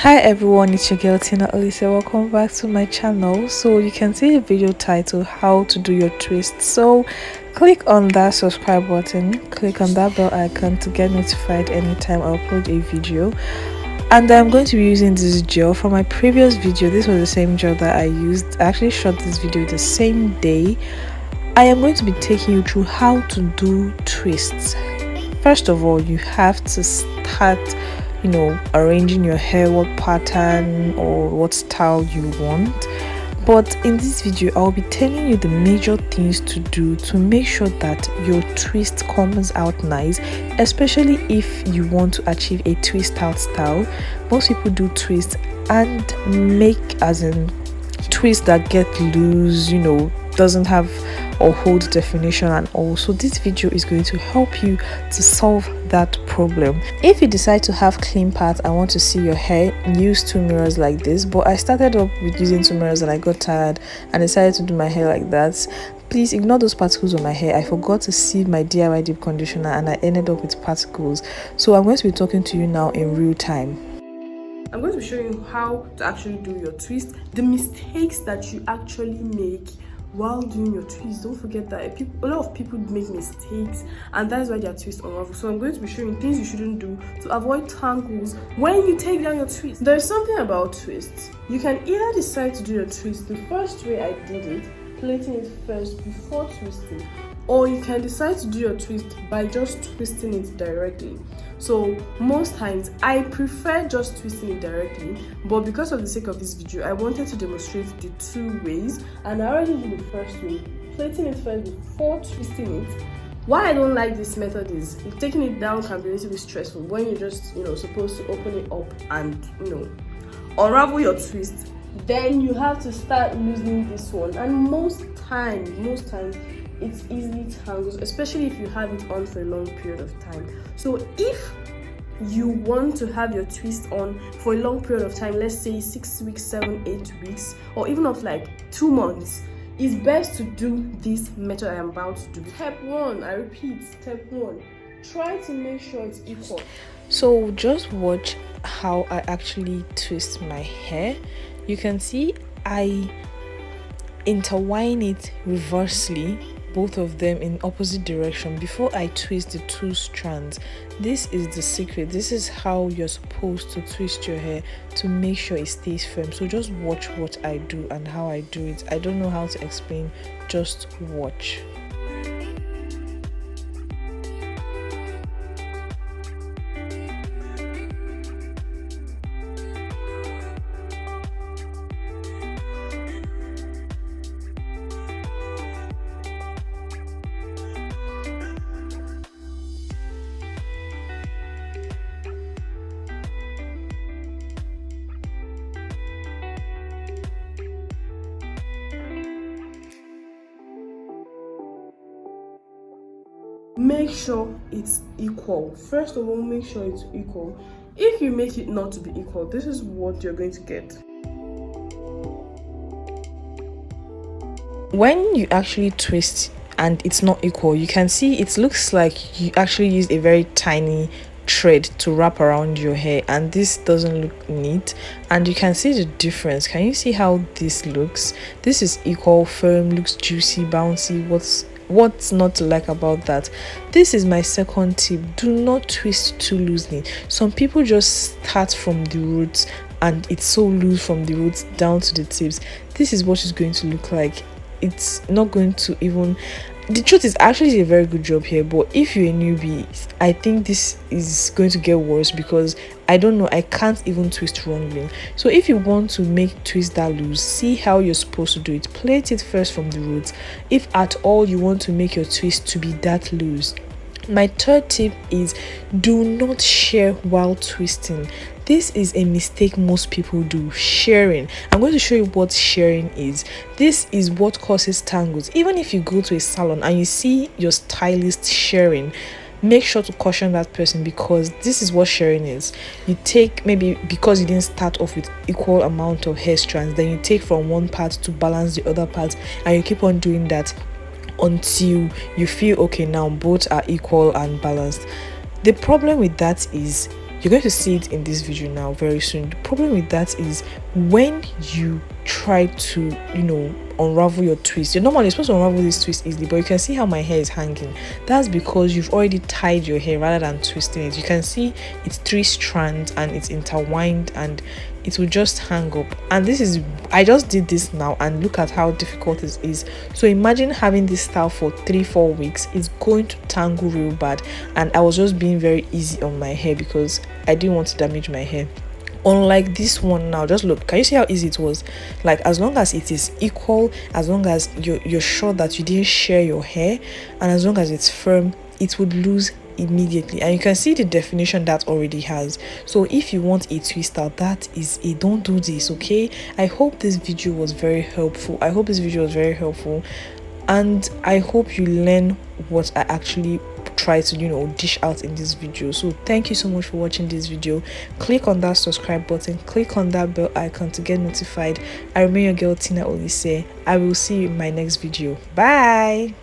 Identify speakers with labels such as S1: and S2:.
S1: Hi everyone, it's your girl Tina Elise. Welcome back to my channel. So you can see the video title how to do your twist. So click on that subscribe button, click on that bell icon to get notified anytime I upload a video. And I'm going to be using this gel from my previous video. This was the same gel that I used. I actually shot this video the same day. I am going to be taking you through how to do twists. First of all, you have to start arranging your hair, what pattern or what style you want. But in this video I'll be telling you the major things to do to make sure that your twist comes out nice, especially if you want to achieve a twist out style. Most people do twists and make as in twists that get loose, doesn't have or hold definition and all. So this video is going to help you to solve that problem. If you decide to have clean parts and want to see your hair, use two mirrors like this. But I started up with using two mirrors and I got tired and decided to do my hair like that. Please ignore those particles on my hair. I forgot to sieve my DIY deep conditioner and I ended up with particles. So I'm going to be talking to you now in real time. I'm going to be showing you how to actually do your twist, the mistakes that you actually make while doing your twist. Don't forget that a lot of people make mistakes and that's why their twist unravel. So I'm going to be showing you things you shouldn't do to avoid tangles when you take down your twist. There's something about twists. You can either decide to do your twist the first way I did it, plaiting it first before twisting, or you can decide to do your twist by just twisting it directly. So most times I prefer just twisting it directly, but because of the sake of this video I wanted to demonstrate the two ways, and I already did the first way, plaiting it first before twisting it. Why I don't like this method is taking it down can be a little bit stressful when you're just supposed to open it up and unravel your twist. Then you have to start loosening this one, and most times it's easily tangles, especially if you have it on for a long period of time. So if you want to have your twist on for a long period of time, let's say 6 weeks, 7, 8 weeks, or even up like 2 months, it's best to do this method I am about to do. Step 1, I repeat, step 1, try to make sure it's equal. So just watch how I actually twist my hair. You can see I intertwine it reversely, both of them in opposite direction, before I twist the two strands. This is the secret. This is how you're supposed to twist your hair to make sure it stays firm. So just watch what I do and how I do it. I don't know how to explain, just watch. Make sure it's equal. First of all, make sure it's equal. If you make it not to be equal, this is what you're going to get. When you actually twist and it's not equal, you can see it looks like you actually used a very tiny thread to wrap around your hair, and this doesn't look neat. And you can see the difference. Can you see how this looks? This is equal, firm, looks juicy, bouncy. What's not to like about that? This is my second tip. Do not twist too loosely. Some people just start from the roots and it's so loose from the roots down to the tips. This is what it's going to look like. It's not going to even, the truth is actually a very good job here, but if you're a newbie, I think this is going to get worse because I don't know, I can't even twist wrongly. So if you want to make twist that loose, see how you're supposed to do it. Plait it first from the roots if at all you want to make your twist to be that loose. My third tip is do not shear while twisting. This is a mistake most people do, shearing. I'm going to show you what shearing is. This is what causes tangles. Even if you go to a salon and you see your stylist shearing, make sure to caution that person, because this is what shearing is. You take, maybe because you didn't start off with equal amount of hair strands, then you take from one part to balance the other part, and you keep on doing that until you feel okay, now both are equal and balanced. The problem with that is you're going to see it in this video now very soon. The problem with that is when you try to, you know, unravel your twist, you're normally supposed to unravel this twist easily, but you can see how my hair is hanging. That's because you've already tied your hair rather than twisting it. You can see it's 3 strands and it's intertwined and it will just hang up. And this is, I just did this now and look at how difficult it is. So imagine having this style for 3-4 weeks. It's going to tangle real bad, and I was just being very easy on my hair because I didn't want to damage my hair. Unlike this one now, just look, can you see how easy it was? Like, as long as it is equal, as long as you're sure that you didn't shear your hair, and as long as it's firm, it would lose immediately. And you can see the definition that already has. So if you want a twist out, that is a don't do this. Okay, I hope this video was very helpful. And I hope you learn what I actually try to, you know, dish out in this video. So thank you so much for watching this video. Click on that subscribe button, click on that bell icon to get notified. I remain your girl Tina Olise. I will see you in my next video. Bye.